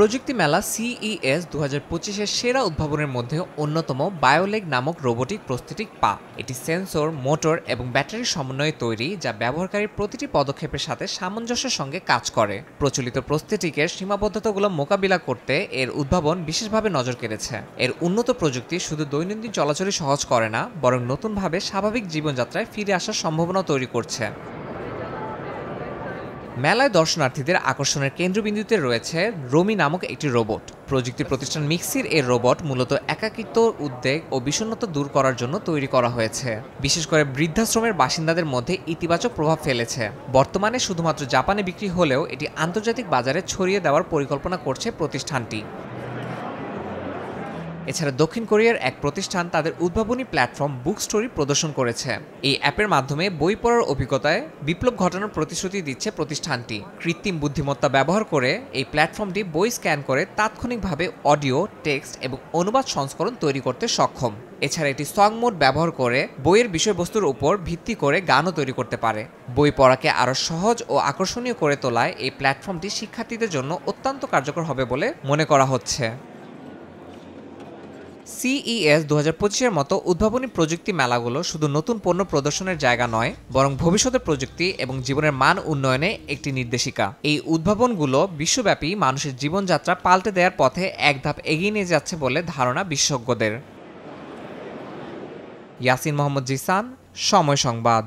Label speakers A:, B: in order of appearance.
A: প্রযুক্তি মেলা CES 2025-এর সেরা উদ্ভাবনের মধ্যে অন্যতম বায়োলেগ নামক রোবোটিক প্রস্থেটিক পা। এটি সেন্সর, মোটর এবং ব্যাটারির সমন্বয়ে তৈরি, যা ব্যবহারকারীর প্রতিটি পদক্ষেপের সাথে সামঞ্জস্যের সঙ্গে কাজ করে। প্রচলিত প্রস্থেটিকের সীমাবদ্ধতাগুলো মোকাবিলা করতে এর উদ্ভাবন বিশেষভাবে নজর কেড়েছে। এর উন্নত প্রযুক্তি শুধু দৈনন্দিন চলাচলই সহজ করে না, বরং নতুনভাবে স্বাভাবিক জীবনযাত্রায় ফিরে আসার সম্ভাবনা তৈরি করছে। মেলায় দর্শনার্থীদের আকর্ষণের কেন্দ্রবিন্দুতে রয়েছে রোমি নামক একটি রোবট। প্রযুক্তি প্রতিষ্ঠান মিক্সির এই রোবট মূলত একাকিত্ব, উদ্বেগ ও বিষণ্ণতা দূর করার জন্য তৈরি করা হয়েছে। বিশেষ করে বৃদ্ধাশ্রমের বাসিন্দাদের মধ্যে ইতিবাচক প্রভাব ফেলেছে। বর্তমানে শুধুমাত্র জাপানে বিক্রি হলেও এটি আন্তর্জাতিক বাজারে ছড়িয়ে দেওয়ার পরিকল্পনা করছে প্রতিষ্ঠানটি। এছাড়া দক্ষিণ কোরিয়ার এক প্রতিষ্ঠান তাদের উদ্ভাবনী প্ল্যাটফর্ম বুক স্টোরি প্রদর্শন করেছে। এই অ্যাপের মাধ্যমে বই পড়ার অভিজ্ঞতায় বিপ্লব ঘটানোর প্রতিশ্রুতি দিচ্ছে প্রতিষ্ঠানটি। কৃত্রিম বুদ্ধিমত্তা ব্যবহার করে এই প্ল্যাটফর্মটি বই স্ক্যান করে তাৎক্ষণিকভাবে অডিও, টেক্সট এবং অনুবাদ সংস্করণ তৈরি করতে সক্ষম। এছাড়া এটি সং মোড ব্যবহার করে বইয়ের বিষয়বস্তুর উপর ভিত্তি করে গানও তৈরি করতে পারে। বই পড়াকে আরও সহজ ও আকর্ষণীয় করে তোলায় এই প্ল্যাটফর্মটি শিক্ষার্থীদের জন্য অত্যন্ত কার্যকর হবে বলে মনে করা হচ্ছে। CES 2025-এর মতো উদ্ভাবনী প্রযুক্তি মেলাগুলো শুধু নতুন পণ্য প্রদর্শনের জায়গা নয়, বরং ভবিষ্যতের প্রযুক্তি এবং জীবনের মান উন্নয়নে একটি নির্দেশিকা। এই উদ্ভাবনগুলো বিশ্বব্যাপী মানুষের জীবনযাত্রা পাল্টে দেওয়ার পথে এক ধাপ এগিয়ে নিয়ে যাচ্ছে বলে ধারণা বিশেষজ্ঞদের। ইয়াসিন মোহাম্মদ জিসান, সময় সংবাদ।